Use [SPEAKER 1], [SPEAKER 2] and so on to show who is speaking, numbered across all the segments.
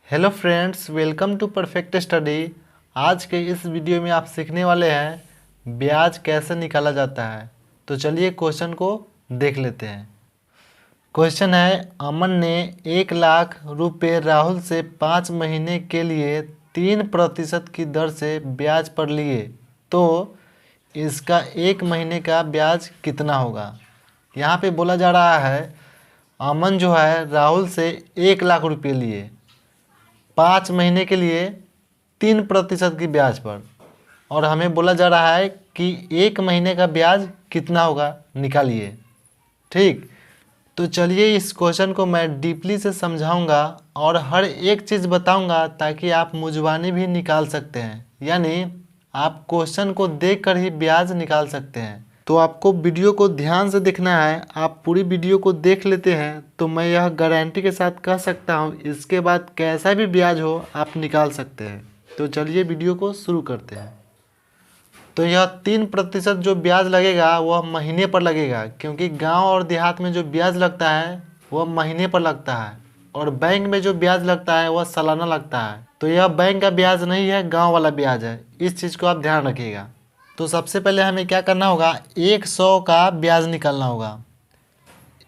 [SPEAKER 1] Hello friends, welcome to perfect study. आज के इस वीडियो में आप सीखने वाले हैं ब्याज कैसे निकाला जाता है। तो चलिए क्वेश्चन को देख लेते हैं। क्वेश्चन है, अमन ने 1 लाख रुपए राहुल से 5 महीने के लिए 3% की दर से ब्याज पर लिए, तो इसका 1 महीने का ब्याज कितना होगा। यहाँ पे बोला जा रहा है अमन जो है राहुल से 1 लाख रुपए लिए 5 महीने के लिए 3% की ब्याज पर, और हमें बोला जा रहा है कि 1 महीने का ब्याज कितना होगा, निकालिए। ठीक, तो चलिए इस क्वेश्चन को मैं डीपली से समझाऊंगा और हर एक चीज़ बताऊंगा ताकि आप मुंजवानी भी निकाल सकते हैं, यानी आप क्वेश्चन को देखकर ही ब्याज निकाल सकते हैं। तो आपको वीडियो को ध्यान से देखना है। आप पूरी वीडियो को देख लेते हैं तो मैं यह गारंटी के साथ कह सकता हूँ इसके बाद कैसा भी ब्याज हो आप निकाल सकते हैं। तो चलिए वीडियो को शुरू करते हैं। तो यह 3% जो ब्याज लगेगा वह महीने पर लगेगा, क्योंकि गांव और देहात में जो ब्याज लगता है वह महीने पर लगता है, और बैंक में जो ब्याज लगता है वह सालाना लगता है। तो यह बैंक का ब्याज नहीं है, गांव वाला ब्याज है। इस चीज़ को आप ध्यान रखिएगा। तो सबसे पहले हमें क्या करना होगा, 100 का ब्याज निकालना होगा।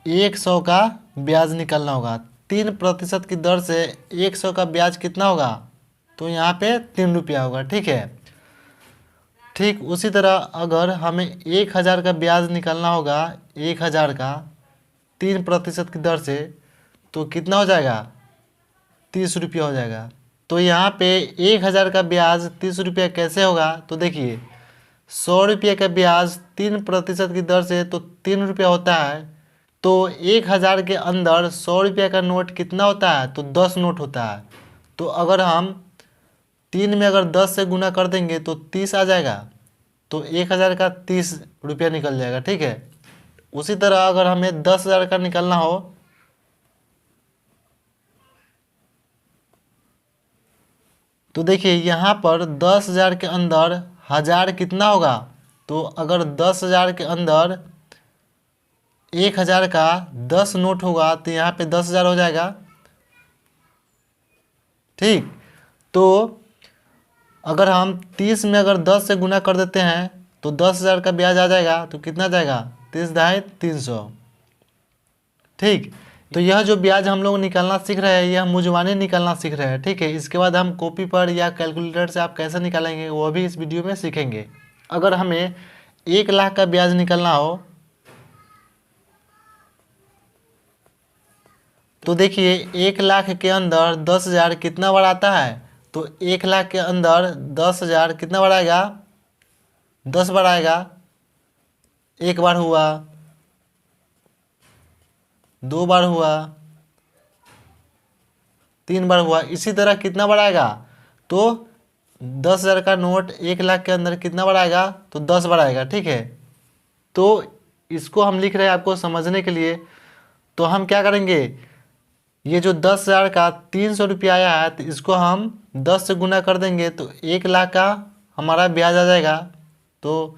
[SPEAKER 1] 100 का ब्याज निकालना होगा। 3% की दर से 100 का ब्याज कितना होगा, तो यहाँ पे 3 रुपया होगा। ठीक है। ठीक उसी तरह अगर हमें 1000 का ब्याज निकालना होगा, 1000 का 3% की दर से, तो कितना हो जाएगा, 30 रुपया हो जाएगा। तो यहाँ पे 1000 का ब्याज 30 रुपया कैसे होगा, तो देखिए 100 रुपये का ब्याज 3% की दर से तो 3 रुपया होता है। तो 1000 के अंदर 100 रुपये का नोट कितना होता है, तो 10 नोट होता है। तो अगर हम 3 में अगर 10 से गुना कर देंगे तो 30 आ जाएगा। तो 1000 का 30 रुपया निकल जाएगा। ठीक है। उसी तरह अगर हमें 10,000 का निकालना हो, तो देखिए यहाँ पर 10,000 के अंदर 1000 कितना होगा, तो अगर 10,000 के अंदर 1000 का 10 नोट होगा तो यहाँ पे 10,000 हो जाएगा। ठीक, तो अगर हम 30 में अगर 10 से गुना कर देते हैं तो 10,000 का ब्याज आ जाएगा। तो कितना जाएगा, 30 ढाई 300। ठीक, तो यह जो ब्याज हम लोग निकालना सीख रहे हैं यह मुंजवानी निकालना सीख रहे हैं। ठीक है। इसके बाद हम कॉपी पर या कैलकुलेटर से आप कैसे निकालेंगे वो भी इस वीडियो में सीखेंगे। अगर हमें 1 लाख का ब्याज निकालना हो, तो देखिए 1 लाख के अंदर 10,000 कितना बार आता है, तो 1 लाख के अंदर 10,000 कितना बार आएगा, 10 बार आएगा। एक बार हुआ, 2 बार हुआ, 3 बार हुआ। इसी तरह कितना बार आएगा, तो 10,000 का नोट 1 लाख के अंदर कितना बार आएगा, तो 10 बार आएगा। ठीक है। तो इसको हम लिख रहे हैं आपको समझने के लिए। तो हम क्या करेंगे, ये जो 10,000 का 300 रुपया आया है तो इसको हम 10 से गुना कर देंगे तो 1 लाख का हमारा ब्याज आ जाएगा। तो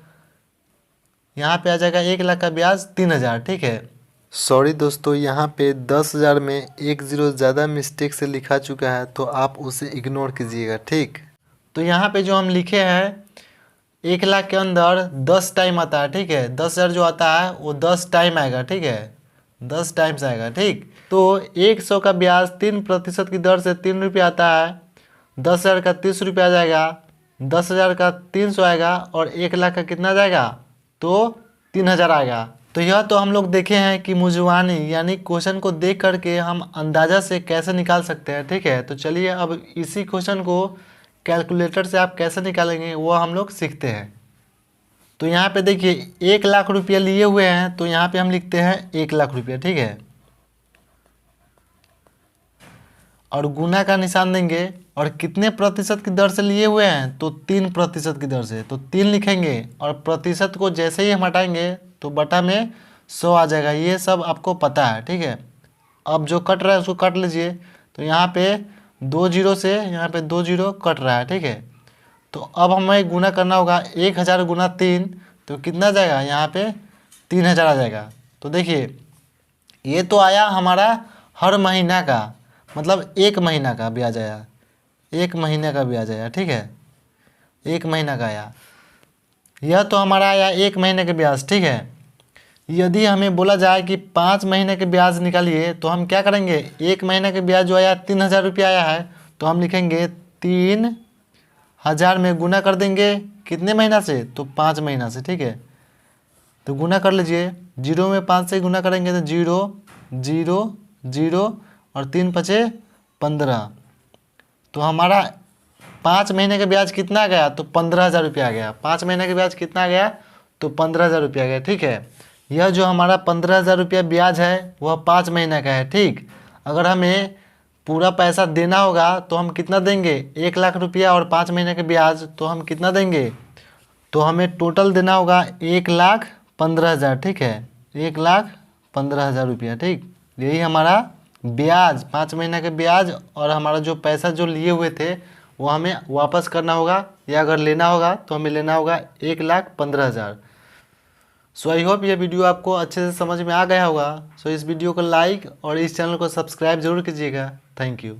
[SPEAKER 1] यहाँ पे आ जाएगा 1 लाख का ब्याज 3,000। ठीक है। सॉरी दोस्तों, यहाँ पे 10,000 में एक ज़ीरो ज़्यादा मिस्टेक से लिखा चुका है, तो आप उसे इग्नोर कीजिएगा। ठीक, तो यहाँ पे जो हम लिखे हैं 1 लाख के अंदर 10 टाइम आता है। ठीक है। 10,000 जो आता है वो 10 टाइम आएगा। ठीक है, 10 टाइम्स आएगा। ठीक, तो 100 का ब्याज 3% की दर से 3 रुपया आता है। 10,000 का 30 रुपया आ जाएगा, 10,000 का 300 आएगा, और 1 लाख का कितना जाएगा, तो 3,000 आएगा। तो यह तो हम लोग देखे हैं कि मुंजवानी यानी क्वेश्चन को देख करके हम अंदाज़ा से कैसे निकाल सकते हैं। ठीक है। तो चलिए अब इसी क्वेश्चन को कैलकुलेटर से आप कैसे निकालेंगे वो हम लोग सीखते हैं। तो यहाँ पे देखिए 1 लाख रुपया लिए हुए हैं, तो यहाँ पे हम लिखते हैं 1 लाख रुपया। ठीक है, और गुना का निशान देंगे, और कितने प्रतिशत की दर से लिए हुए हैं, तो 3% की दर से, तो 3 लिखेंगे, और प्रतिशत को जैसे ही हम हटाएंगे तो बटा में 100 आ जाएगा। ये सब आपको पता है। ठीक है। अब जो कट रहा है उसको काट लीजिए। तो यहाँ पे 2 जीरो से यहाँ पे 2 जीरो कट रहा है। ठीक है। तो अब हमें गुना करना होगा 1000 गुना 3, तो कितना जाएगा, यहाँ पे 3,000 आ जाएगा। तो देखिए ये तो आया हमारा हर महीना का, मतलब 1 महीना का ब्याज आया, 1 महीने का ब्याज आया, ठीक है, 1 महीना का आया। यह तो हमारा आया 1 महीने के ब्याज, ठीक है। यदि हमें बोला जाए कि 5 महीने के ब्याज निकालिए तो हम क्या करेंगे, 1 महीने के ब्याज जो आया 3,000 रुपया आया है, तो हम लिखेंगे 3,000 में गुना कर देंगे कितने महीना से, तो 5 महीना से, ठीक है। तो गुना कर लीजिए, 0 में 5 से गुना करेंगे तो 0 0 0 और 3 पचे 15। तो हमारा 5 महीने का ब्याज कितना गया, तो 15,000 रुपया आ गया। 5 महीने का ब्याज कितना गया, तो 15,000 रुपया गया, ठीक है। यह जो हमारा 15,000 रुपया ब्याज है वह 5 महीने का है, ठीक। अगर हमें पूरा पैसा देना होगा तो हम कितना देंगे, 1,00,000 रुपया और 5 महीने के ब्याज, तो हम कितना देंगे, तो हमें टोटल देना होगा 1,15,000, ठीक है, 1,15,000 रुपया, ठीक। यही हमारा ब्याज, 5 महीने के ब्याज और हमारा जो पैसा जो लिए हुए थे वो हमें वापस करना होगा, या अगर लेना होगा तो हमें लेना होगा 1,15,000। सो आई होप ये वीडियो आपको अच्छे से समझ में आ गया होगा। सो इस वीडियो को लाइक और इस चैनल को सब्सक्राइब जरूर कीजिएगा। Thank you.